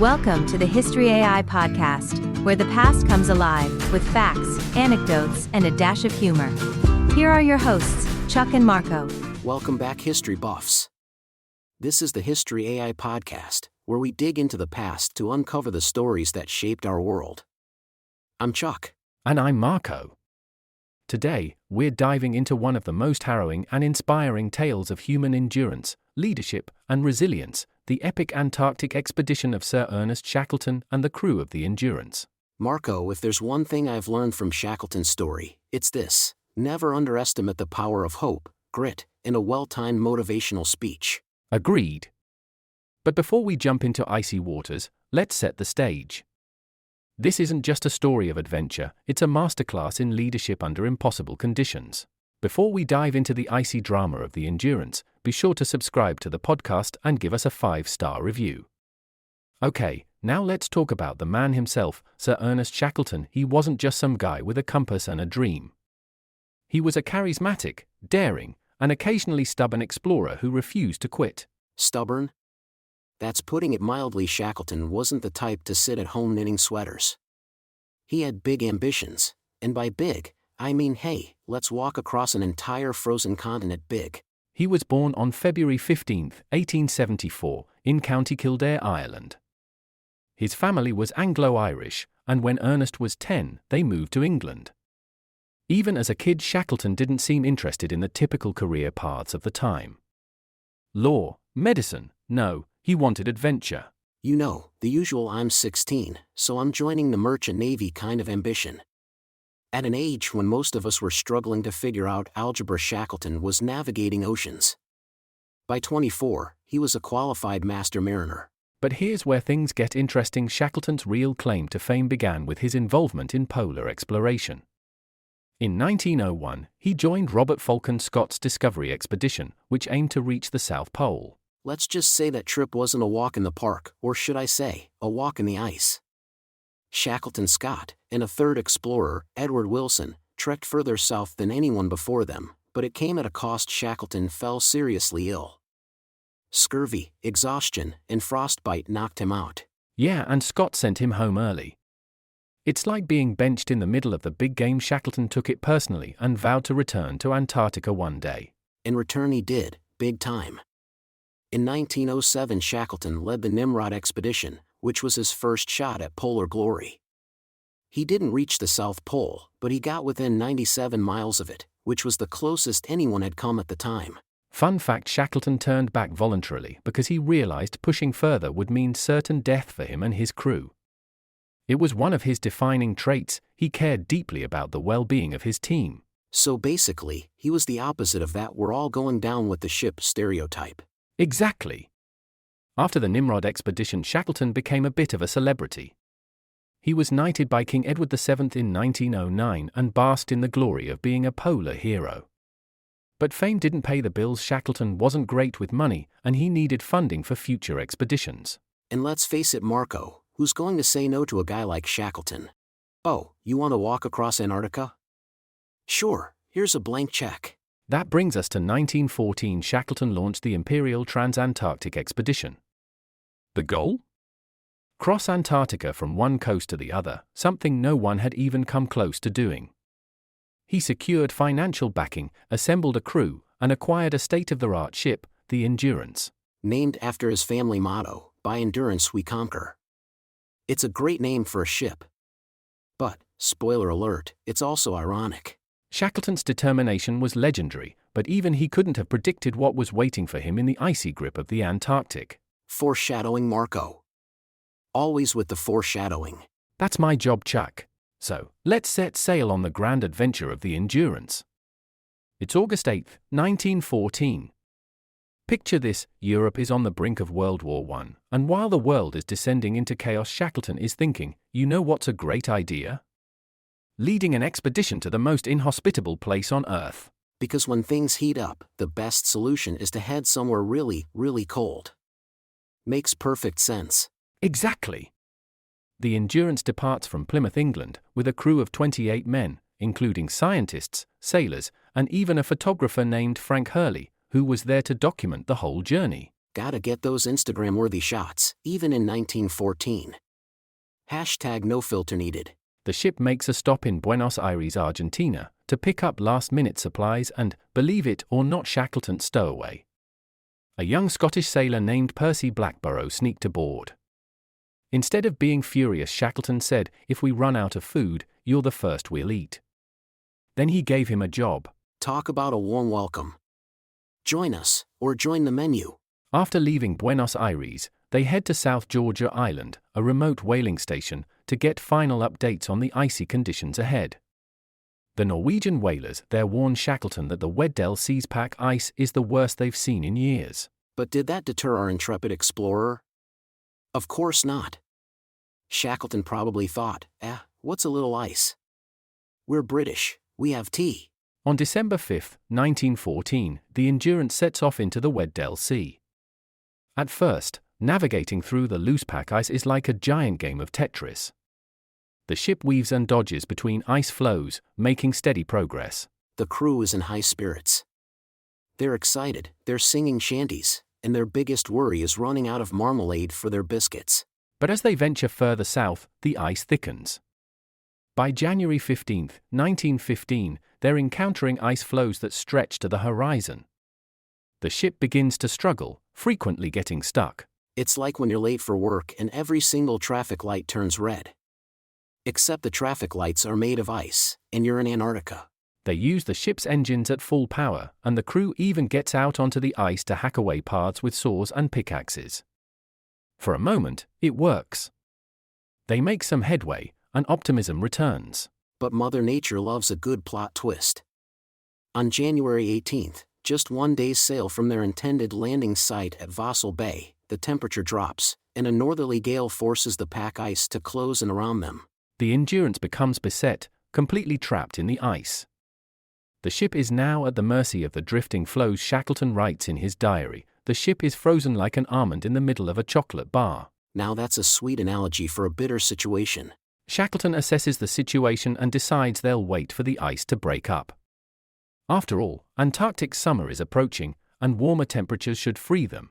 Welcome to the History AI podcast, where the past comes alive with facts, anecdotes, and a dash of humor. Here are your hosts, Chuck and Marco. Welcome back, history buffs. This is the History AI podcast, where we dig into the past to uncover the stories that shaped our world. I'm Chuck. And I'm Marco. Today, we're diving into one of the most harrowing and inspiring tales of human endurance, leadership, and resilience, the epic Antarctic expedition of Sir Ernest Shackleton and the crew of the Endurance. Marco, if there's one thing I've learned from Shackleton's story, it's this: never underestimate the power of hope, grit, and a well-timed motivational speech. Agreed. But before we jump into icy waters, let's set the stage. This isn't just a story of adventure, it's a masterclass in leadership under impossible conditions. Before we dive into the icy drama of the Endurance, be sure to subscribe to the podcast and give us a 5-star review. Okay, now let's talk about the man himself, Sir Ernest Shackleton. He wasn't just some guy with a compass and a dream. He was a charismatic, daring, and occasionally stubborn explorer who refused to quit. Stubborn? That's putting it mildly. Shackleton wasn't the type to sit at home knitting sweaters. He had big ambitions, and by big, I mean, hey, let's walk across an entire frozen continent big. He was born on February 15, 1874, in County Kildare, Ireland. His family was Anglo-Irish, and when Ernest was 10, they moved to England. Even as a kid, Shackleton didn't seem interested in the typical career paths of the time. Law, medicine, no, he wanted adventure. You know, the usual I'm 16, so I'm joining the Merchant Navy kind of ambition. At an age when most of us were struggling to figure out algebra, Shackleton was navigating oceans. By 24, he was a qualified master mariner. But here's where things get interesting. Shackleton's real claim to fame began with his involvement in polar exploration. In 1901, he joined Robert Falcon Scott's Discovery expedition, which aimed to reach the South Pole. Let's just say that trip wasn't a walk in the park, or should I say, a walk in the ice. Shackleton, Scott, and a third explorer, Edward Wilson, trekked further south than anyone before them, but it came at a cost. Shackleton fell seriously ill. Scurvy, exhaustion, and frostbite knocked him out. Yeah, and Scott sent him home early. It's like being benched in the middle of the big game. Shackleton took it personally and vowed to return to Antarctica one day. In return he did, big time. In 1907, Shackleton led the Nimrod expedition, which was his first shot at polar glory. He didn't reach the South Pole, but he got within 97 miles of it, which was the closest anyone had come at the time. Fun fact: Shackleton turned back voluntarily because he realized pushing further would mean certain death for him and his crew. It was one of his defining traits. He cared deeply about the well-being of his team. So basically, he was the opposite of that "we're all going down with the ship" stereotype. Exactly. After the Nimrod expedition, Shackleton became a bit of a celebrity. He was knighted by King Edward VII in 1909 and basked in the glory of being a polar hero. But fame didn't pay the bills. Shackleton wasn't great with money, and he needed funding for future expeditions. And let's face it, Marco, who's going to say no to a guy like Shackleton? Oh, you want to walk across Antarctica? Sure, here's a blank check. That brings us to 1914. Shackleton launched the Imperial Trans-Antarctic Expedition. The goal? Cross Antarctica from one coast to the other, something no one had even come close to doing. He secured financial backing, assembled a crew, and acquired a state-of-the-art ship, the Endurance. Named after his family motto, "By endurance we conquer." It's a great name for a ship. But, spoiler alert, it's also ironic. Shackleton's determination was legendary, but even he couldn't have predicted what was waiting for him in the icy grip of the Antarctic. Foreshadowing, Marco. Always with the foreshadowing. That's my job, Chuck. So, let's set sail on the grand adventure of the Endurance. It's August 8, 1914. Picture this: Europe is on the brink of World War I, and while the world is descending into chaos, Shackleton is thinking, you know what's a great idea? Leading an expedition to the most inhospitable place on Earth. Because when things heat up, the best solution is to head somewhere really, really cold. Makes perfect sense. Exactly. The Endurance departs from Plymouth, England, with a crew of 28 men, including scientists, sailors, and even a photographer named Frank Hurley, who was there to document the whole journey. Gotta get those Instagram-worthy shots, even in 1914. Hashtag no filter needed. The ship makes a stop in Buenos Aires, Argentina, to pick up last-minute supplies and, believe it or not, Shackleton's stowaway. A young Scottish sailor named Percy Blackborough sneaked aboard. Instead of being furious, Shackleton said, "If we run out of food, you're the first we'll eat." Then he gave him a job. Talk about a warm welcome. Join us, or join the menu. After leaving Buenos Aires, they head to South Georgia Island, a remote whaling station, to get final updates on the icy conditions ahead. The Norwegian whalers there warn Shackleton that the Weddell Seas pack ice is the worst they've seen in years. But did that deter our intrepid explorer? Of course not. Shackleton probably thought, what's a little ice? We're British, we have tea. On December 5, 1914, the Endurance sets off into the Weddell Sea. At first, navigating through the loose pack ice is like a giant game of Tetris. The ship weaves and dodges between ice floes, making steady progress. The crew is in high spirits. They're excited, they're singing shanties, and their biggest worry is running out of marmalade for their biscuits. But as they venture further south, the ice thickens. By January 15, 1915, they're encountering ice floes that stretch to the horizon. The ship begins to struggle, frequently getting stuck. It's like when you're late for work and every single traffic light turns red. Except the traffic lights are made of ice, and you're in Antarctica. They use the ship's engines at full power, and the crew even gets out onto the ice to hack away paths with saws and pickaxes. For a moment, it works. They make some headway, and optimism returns. But Mother Nature loves a good plot twist. On January 18, just one day's sail from their intended landing site at Vosel Bay, the temperature drops, and a northerly gale forces the pack ice to close in around them. The Endurance becomes beset, completely trapped in the ice. The ship is now at the mercy of the drifting floes. Shackleton writes in his diary, "The ship is frozen like an almond in the middle of a chocolate bar." Now that's a sweet analogy for a bitter situation. Shackleton assesses the situation and decides they'll wait for the ice to break up. After all, Antarctic summer is approaching, and warmer temperatures should free them.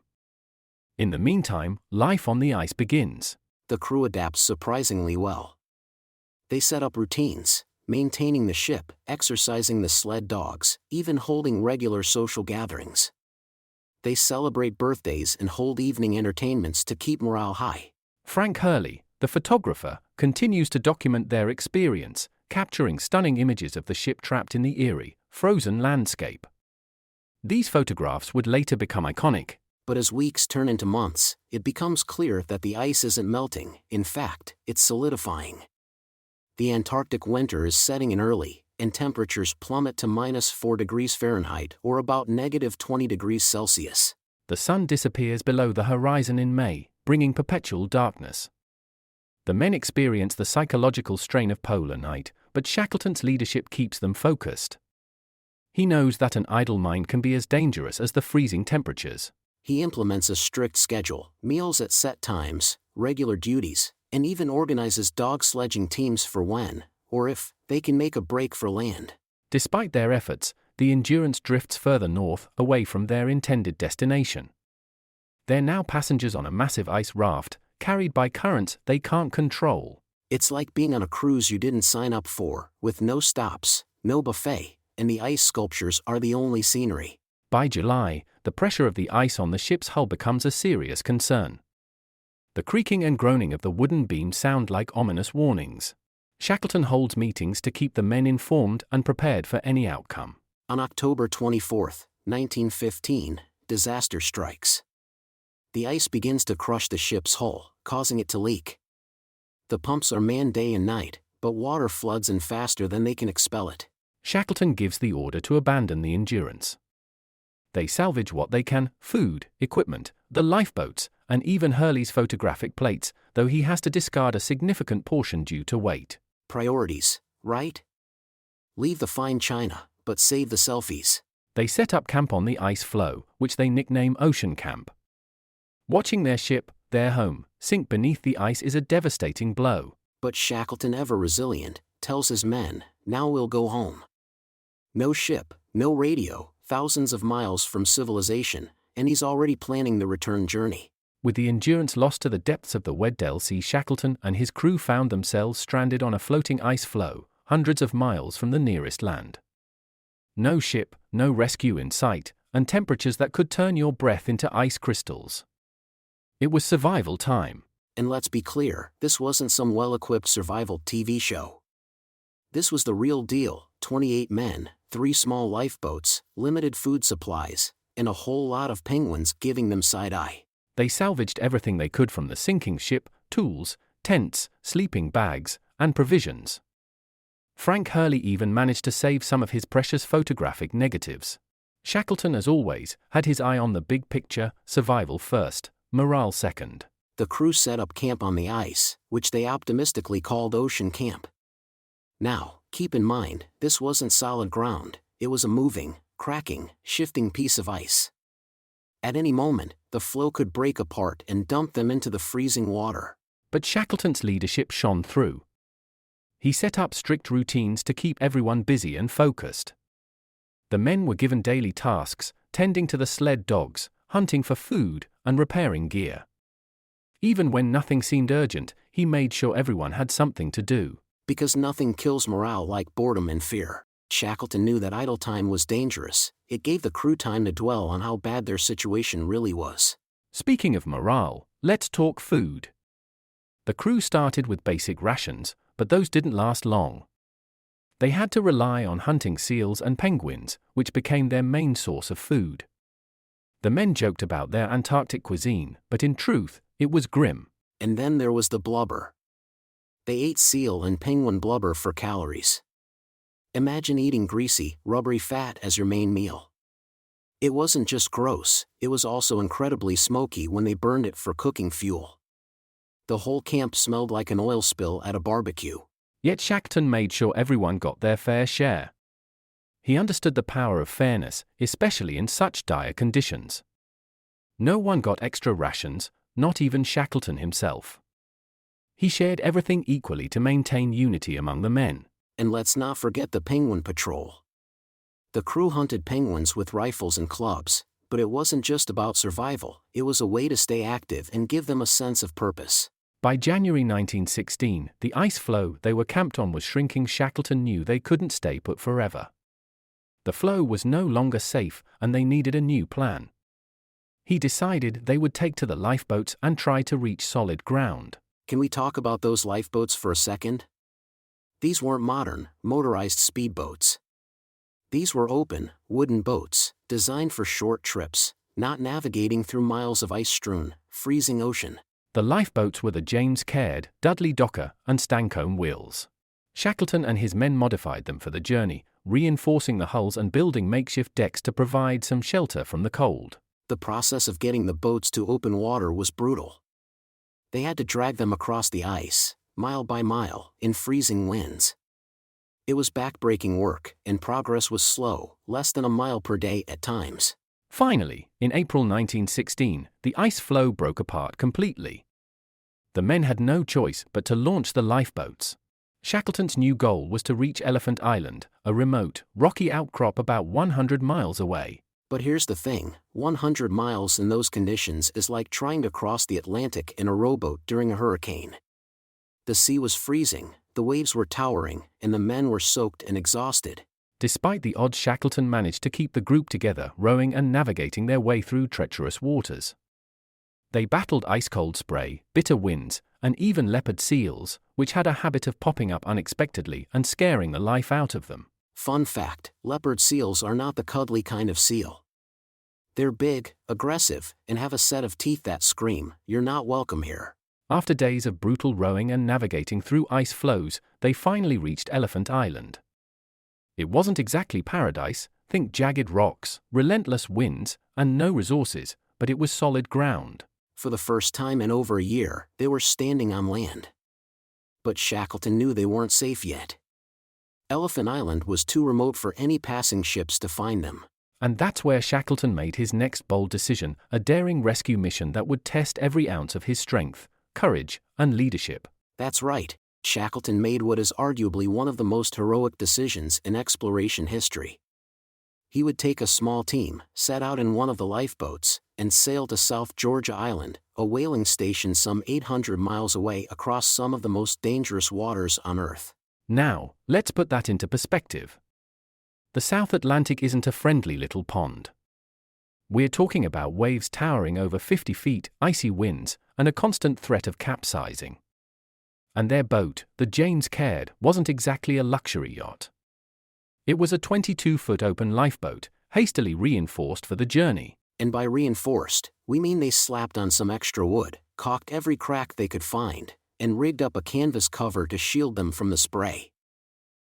In the meantime, life on the ice begins. The crew adapts surprisingly well. They set up routines, maintaining the ship, exercising the sled dogs, even holding regular social gatherings. They celebrate birthdays and hold evening entertainments to keep morale high. Frank Hurley, the photographer, continues to document their experience, capturing stunning images of the ship trapped in the eerie, frozen landscape. These photographs would later become iconic. But as weeks turn into months, it becomes clear that the ice isn't melting, in fact, it's solidifying. The Antarctic winter is setting in early, and temperatures plummet to -4 degrees Fahrenheit or about -20 degrees Celsius. The sun disappears below the horizon in May, bringing perpetual darkness. The men experience the psychological strain of polar night, but Shackleton's leadership keeps them focused. He knows that an idle mind can be as dangerous as the freezing temperatures. He implements a strict schedule, meals at set times, regular duties, and even organizes dog sledging teams for when, or if, they can make a break for land. Despite their efforts, the Endurance drifts further north, away from their intended destination. They're now passengers on a massive ice raft, carried by currents they can't control. It's like being on a cruise you didn't sign up for, with no stops, no buffet, and the ice sculptures are the only scenery. By July, the pressure of the ice on the ship's hull becomes a serious concern. The creaking and groaning of the wooden beams sound like ominous warnings. Shackleton holds meetings to keep the men informed and prepared for any outcome. On October 24, 1915, disaster strikes. The ice begins to crush the ship's hull, causing it to leak. The pumps are manned day and night, but water floods in faster than they can expel it. Shackleton gives the order to abandon the Endurance. They salvage what they can: food, equipment, the lifeboats, and even Hurley's photographic plates, though he has to discard a significant portion due to weight. Priorities, right? Leave the fine china, but save the selfies. They set up camp on the ice floe, which they nickname Ocean Camp. Watching their ship, their home, sink beneath the ice is a devastating blow. But Shackleton, ever resilient, tells his men, "Now we'll go home." No ship, no radio, thousands of miles from civilization, and he's already planning the return journey. With the Endurance lost to the depths of the Weddell Sea, Shackleton and his crew found themselves stranded on a floating ice floe, hundreds of miles from the nearest land. No ship, no rescue in sight, and temperatures that could turn your breath into ice crystals. It was survival time. And let's be clear, this wasn't some well-equipped survival TV show. This was the real deal: 28 men, 3 small lifeboats, limited food supplies, and a whole lot of penguins giving them side-eye. They salvaged everything they could from the sinking ship: tools, tents, sleeping bags, and provisions. Frank Hurley even managed to save some of his precious photographic negatives. Shackleton, as always, had his eye on the big picture: survival first, morale second. The crew set up camp on the ice, which they optimistically called Ocean Camp. Now, keep in mind, this wasn't solid ground, it was a moving, cracking, shifting piece of ice. At any moment, the floe could break apart and dump them into the freezing water. But Shackleton's leadership shone through. He set up strict routines to keep everyone busy and focused. The men were given daily tasks, tending to the sled dogs, hunting for food, and repairing gear. Even when nothing seemed urgent, he made sure everyone had something to do. Because nothing kills morale like boredom and fear. Shackleton knew that idle time was dangerous. It gave the crew time to dwell on how bad their situation really was. Speaking of morale, let's talk food. The crew started with basic rations, but those didn't last long. They had to rely on hunting seals and penguins, which became their main source of food. The men joked about their Antarctic cuisine, but in truth, it was grim. And then there was the blubber. They ate seal and penguin blubber for calories. Imagine eating greasy, rubbery fat as your main meal. It wasn't just gross, it was also incredibly smoky when they burned it for cooking fuel. The whole camp smelled like an oil spill at a barbecue. Yet Shackleton made sure everyone got their fair share. He understood the power of fairness, especially in such dire conditions. No one got extra rations, not even Shackleton himself. He shared everything equally to maintain unity among the men. And let's not forget the penguin patrol. The crew hunted penguins with rifles and clubs, but it wasn't just about survival, it was a way to stay active and give them a sense of purpose. By January 1916, the ice floe they were camped on was shrinking. Shackleton knew they couldn't stay put forever. The floe was no longer safe, and they needed a new plan. He decided they would take to the lifeboats and try to reach solid ground. Can we talk about those lifeboats for a second? These weren't modern, motorized speedboats. These were open, wooden boats, designed for short trips, not navigating through miles of ice-strewn, freezing ocean. The lifeboats were the James Caird, Dudley Docker, and Stancomb Wills. Shackleton and his men modified them for the journey, reinforcing the hulls and building makeshift decks to provide some shelter from the cold. The process of getting the boats to open water was brutal. They had to drag them across the ice, mile by mile, in freezing winds. It was back-breaking work, and progress was slow, less than a mile per day at times. Finally, in April 1916, the ice floe broke apart completely. The men had no choice but to launch the lifeboats. Shackleton's new goal was to reach Elephant Island, a remote, rocky outcrop about 100 miles away. But here's the thing, 100 miles in those conditions is like trying to cross the Atlantic in a rowboat during a hurricane. The sea was freezing, the waves were towering, and the men were soaked and exhausted. Despite the odds, Shackleton managed to keep the group together, rowing and navigating their way through treacherous waters. They battled ice-cold spray, bitter winds, and even leopard seals, which had a habit of popping up unexpectedly and scaring the life out of them. Fun fact, leopard seals are not the cuddly kind of seal. They're big, aggressive, and have a set of teeth that scream, "You're not welcome here." After days of brutal rowing and navigating through ice floes, they finally reached Elephant Island. It wasn't exactly paradise, think jagged rocks, relentless winds, and no resources, but it was solid ground. For the first time in over a year, they were standing on land. But Shackleton knew they weren't safe yet. Elephant Island was too remote for any passing ships to find them. And that's where Shackleton made his next bold decision, a daring rescue mission that would test every ounce of his strength, courage, and leadership. That's right, Shackleton made what is arguably one of the most heroic decisions in exploration history. He would take a small team, set out in one of the lifeboats, and sail to South Georgia Island, a whaling station some 800 miles away across some of the most dangerous waters on Earth. Now, let's put that into perspective. The South Atlantic isn't a friendly little pond. We're talking about waves towering over 50 feet, icy winds, and a constant threat of capsizing. And their boat, the James Caird, wasn't exactly a luxury yacht. It was a 22-foot open lifeboat, hastily reinforced for the journey. And by reinforced, we mean they slapped on some extra wood, caulked every crack they could find, and rigged up a canvas cover to shield them from the spray.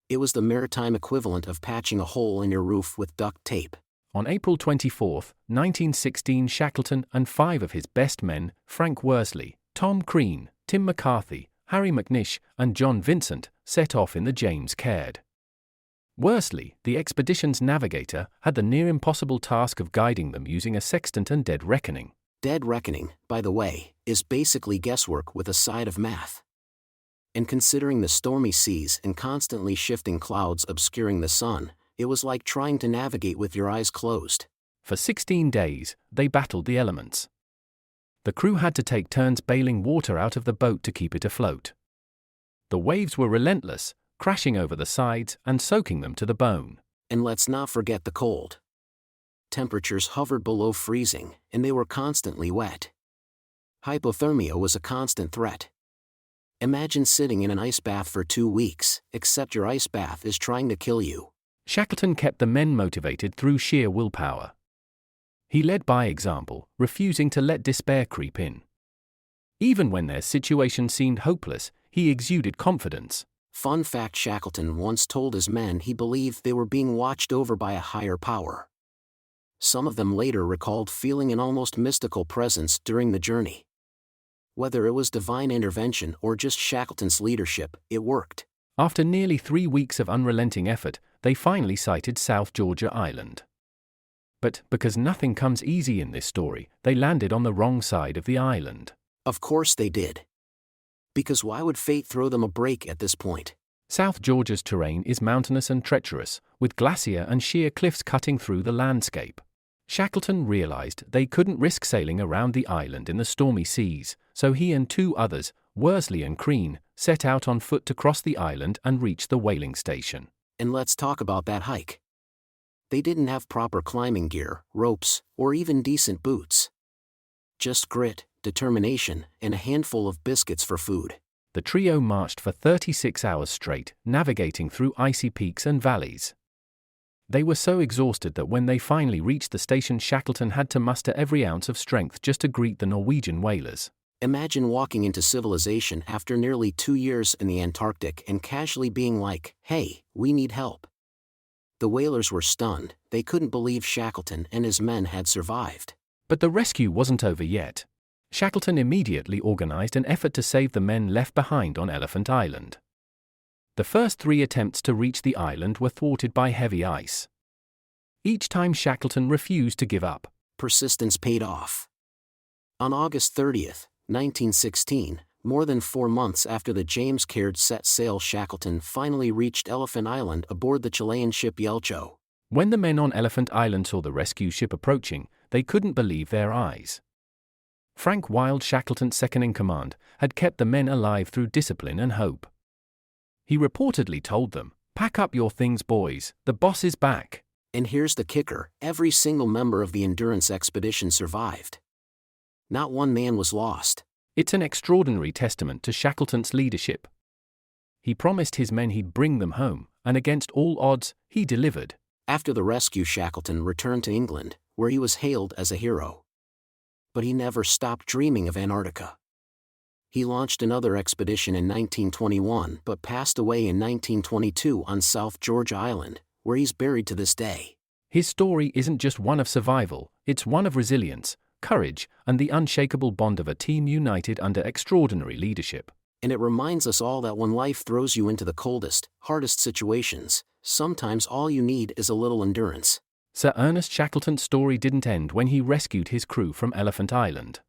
It was the maritime equivalent of patching a hole in your roof with duct tape. On April 24, 1916, Shackleton and 5 of his best men, Frank Worsley, Tom Crean, Tim McCarthy, Harry McNish, and John Vincent, set off in the James Caird. Worsley, the expedition's navigator, had the near-impossible task of guiding them using a sextant and dead reckoning. Dead reckoning, by the way, is basically guesswork with a side of math. And considering the stormy seas and constantly shifting clouds obscuring the sun, it was like trying to navigate with your eyes closed. For 16 days, they battled the elements. The crew had to take turns bailing water out of the boat to keep it afloat. The waves were relentless, crashing over the sides and soaking them to the bone. And let's not forget the cold. Temperatures hovered below freezing, and they were constantly wet. Hypothermia was a constant threat. Imagine sitting in an ice bath for 2 weeks, except your ice bath is trying to kill you. Shackleton kept the men motivated through sheer willpower. He led by example, refusing to let despair creep in. Even when their situation seemed hopeless, he exuded confidence. Fun fact: Shackleton once told his men he believed they were being watched over by a higher power. Some of them later recalled feeling an almost mystical presence during the journey. Whether it was divine intervention or just Shackleton's leadership, it worked. After nearly 3 weeks of unrelenting effort, they finally sighted South Georgia Island. But because nothing comes easy in this story, they landed on the wrong side of the island. Of course they did. Because why would fate throw them a break at this point? South Georgia's terrain is mountainous and treacherous, with glacier and sheer cliffs cutting through the landscape. Shackleton realized they couldn't risk sailing around the island in the stormy seas, so he and 2 others, Worsley and Crean, set out on foot to cross the island and reach the whaling station. And let's talk about that hike. They didn't have proper climbing gear, ropes, or even decent boots. Just grit, determination, and a handful of biscuits for food. The trio marched for 36 hours straight, navigating through icy peaks and valleys. They were so exhausted that when they finally reached the station, Shackleton had to muster every ounce of strength just to greet the Norwegian whalers. Imagine walking into civilization after nearly 2 years in the Antarctic and casually being like, "Hey, we need help." The whalers were stunned. They couldn't believe Shackleton and his men had survived. But the rescue wasn't over yet. Shackleton immediately organized an effort to save the men left behind on Elephant Island. The first 3 attempts to reach the island were thwarted by heavy ice. Each time Shackleton refused to give up. Persistence paid off. On August 30th, 1916, more than 4 months after the James Caird set sail, Shackleton finally reached Elephant Island aboard the Chilean ship Yelcho. When the men on Elephant Island saw the rescue ship approaching, they couldn't believe their eyes. Frank Wild, Shackleton's second-in-command, had kept the men alive through discipline and hope. He reportedly told them, "Pack up your things, boys, the boss is back." And here's the kicker: every single member of the Endurance expedition survived. Not one man was lost. It's an extraordinary testament to Shackleton's leadership. He promised his men he'd bring them home, and against all odds, he delivered. After the rescue, Shackleton returned to England, where he was hailed as a hero. But he never stopped dreaming of Antarctica. He launched another expedition in 1921 but passed away in 1922 on South Georgia Island, where he's buried to this day. His story isn't just one of survival, it's one of resilience, courage, and the unshakable bond of a team united under extraordinary leadership. And it reminds us all that when life throws you into the coldest, hardest situations, sometimes all you need is a little endurance. Sir Ernest Shackleton's story didn't end when he rescued his crew from Elephant Island.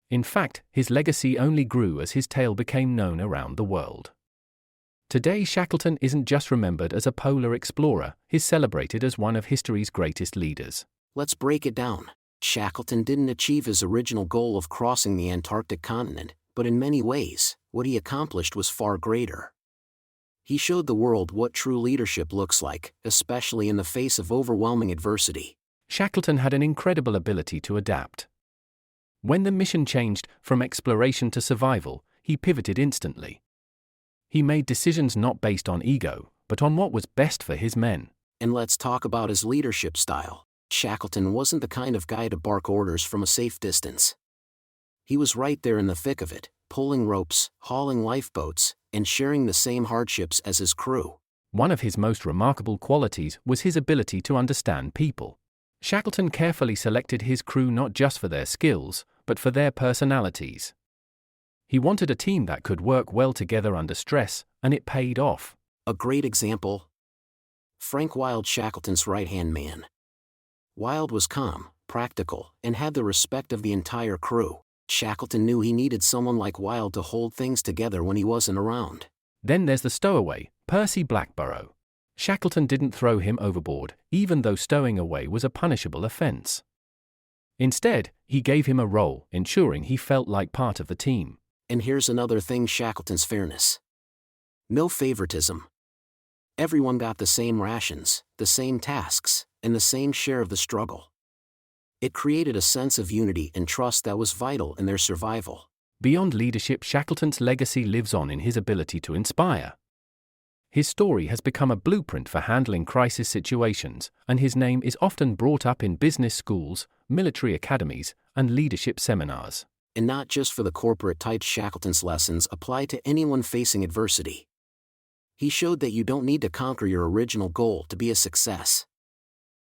In fact, his legacy only grew as his tale became known around the world. Today, Shackleton isn't just remembered as a polar explorer, he's celebrated as one of history's greatest leaders. Let's break it down. Shackleton didn't achieve his original goal of crossing the Antarctic continent, but in many ways, what he accomplished was far greater. He showed the world what true leadership looks like, especially in the face of overwhelming adversity. Shackleton had an incredible ability to adapt. When the mission changed from exploration to survival, he pivoted instantly. He made decisions not based on ego, but on what was best for his men. And let's talk about his leadership style. Shackleton wasn't the kind of guy to bark orders from a safe distance. He was right there in the thick of it, pulling ropes, hauling lifeboats, and sharing the same hardships as his crew. One of his most remarkable qualities was his ability to understand people. Shackleton carefully selected his crew not just for their skills, but for their personalities. He wanted a team that could work well together under stress, and it paid off. A great example? Frank Wild, Shackleton's right-hand man. Wild was calm, practical, and had the respect of the entire crew. Shackleton knew he needed someone like Wild to hold things together when he wasn't around. Then there's the stowaway, Percy Blackborough. Shackleton didn't throw him overboard, even though stowing away was a punishable offense. Instead, he gave him a role, ensuring he felt like part of the team. And here's another thing: Shackleton's fairness. No favoritism. Everyone got the same rations, the same tasks, and the same share of the struggle. It created a sense of unity and trust that was vital in their survival. Beyond leadership, Shackleton's legacy lives on in his ability to inspire. His story has become a blueprint for handling crisis situations, and his name is often brought up in business schools, military academies, and leadership seminars. And not just for the corporate types, Shackleton's lessons apply to anyone facing adversity. He showed that you don't need to conquer your original goal to be a success.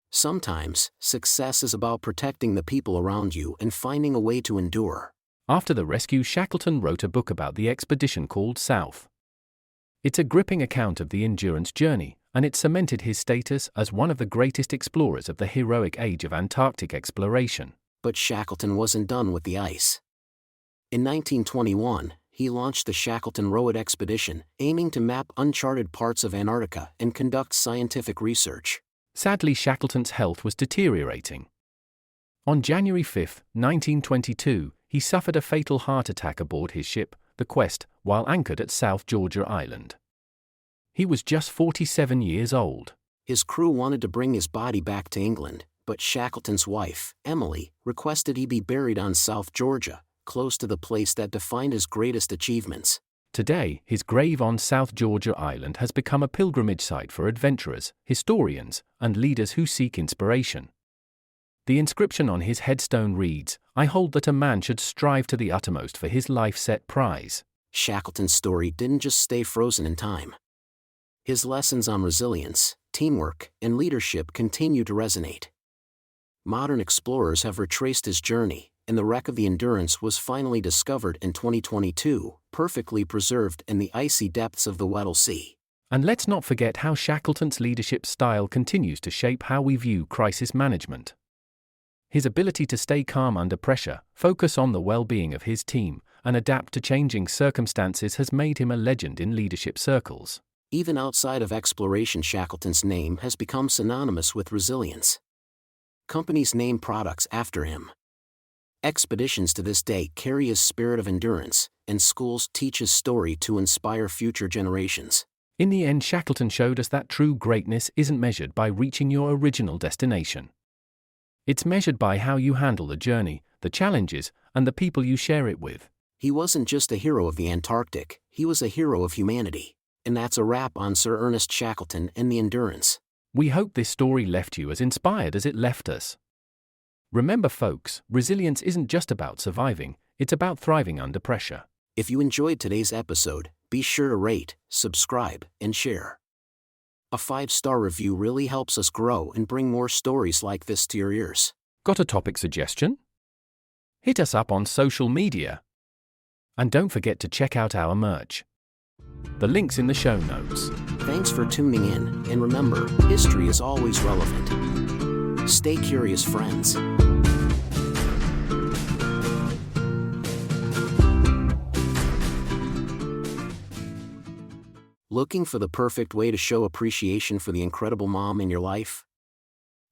Sometimes, success is about protecting the people around you and finding a way to endure. After the rescue, Shackleton wrote a book about the expedition called South. It's a gripping account of the endurance journey, and it cemented his status as one of the greatest explorers of the heroic age of Antarctic exploration. But Shackleton wasn't done with the ice. In 1921, he launched the Shackleton Road Expedition, aiming to map uncharted parts of Antarctica and conduct scientific research. Sadly, Shackleton's health was deteriorating. On January 5, 1922, he suffered a fatal heart attack aboard his ship, the Quest, while anchored at South Georgia Island. He was just 47 years old. His crew wanted to bring his body back to England, but Shackleton's wife, Emily, requested he be buried on South Georgia, close to the place that defined his greatest achievements. Today, his grave on South Georgia Island has become a pilgrimage site for adventurers, historians, and leaders who seek inspiration. The inscription on his headstone reads, "I hold that a man should strive to the uttermost for his life-set prize." Shackleton's story didn't just stay frozen in time. His lessons on resilience, teamwork, and leadership continue to resonate. Modern explorers have retraced his journey, and the wreck of the Endurance was finally discovered in 2022, perfectly preserved in the icy depths of the Weddell Sea. And let's not forget how Shackleton's leadership style continues to shape how we view crisis management. His ability to stay calm under pressure, focus on the well-being of his team, and adapt to changing circumstances has made him a legend in leadership circles. Even outside of exploration, Shackleton's name has become synonymous with resilience. Companies name products after him. Expeditions to this day carry his spirit of endurance, and schools teach his story to inspire future generations. In the end, Shackleton showed us that true greatness isn't measured by reaching your original destination. It's measured by how you handle the journey, the challenges, and the people you share it with. He wasn't just a hero of the Antarctic, he was a hero of humanity. And that's a wrap on Sir Ernest Shackleton and the Endurance. We hope this story left you as inspired as it left us. Remember, folks, resilience isn't just about surviving, it's about thriving under pressure. If you enjoyed today's episode, be sure to rate, subscribe, and share. A 5-star review really helps us grow and bring more stories like this to your ears. Got a topic suggestion? Hit us up on social media. And don't forget to check out our merch. The link's in the show notes. Thanks for tuning in, and remember, history is always relevant. Stay curious, friends. Looking for the perfect way to show appreciation for the incredible mom in your life?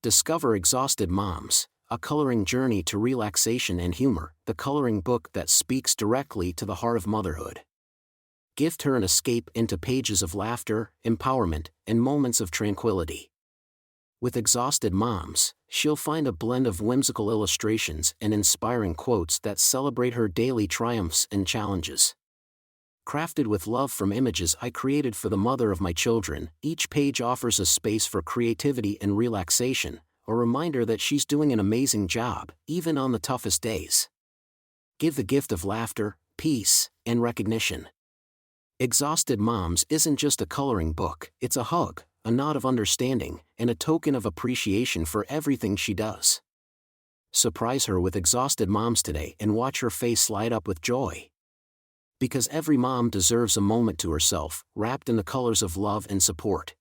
Discover Exhausted Moms, a coloring journey to relaxation and humor, the coloring book that speaks directly to the heart of motherhood. Gift her an escape into pages of laughter, empowerment, and moments of tranquility. With Exhausted Moms, she'll find a blend of whimsical illustrations and inspiring quotes that celebrate her daily triumphs and challenges. Crafted with love from images I created for the mother of my children, each page offers a space for creativity and relaxation, a reminder that she's doing an amazing job, even on the toughest days. Give the gift of laughter, peace, and recognition. Exhausted Moms isn't just a coloring book, it's a hug, a nod of understanding, and a token of appreciation for everything she does. Surprise her with Exhausted Moms today and watch her face light up with joy. Because every mom deserves a moment to herself, wrapped in the colors of love and support.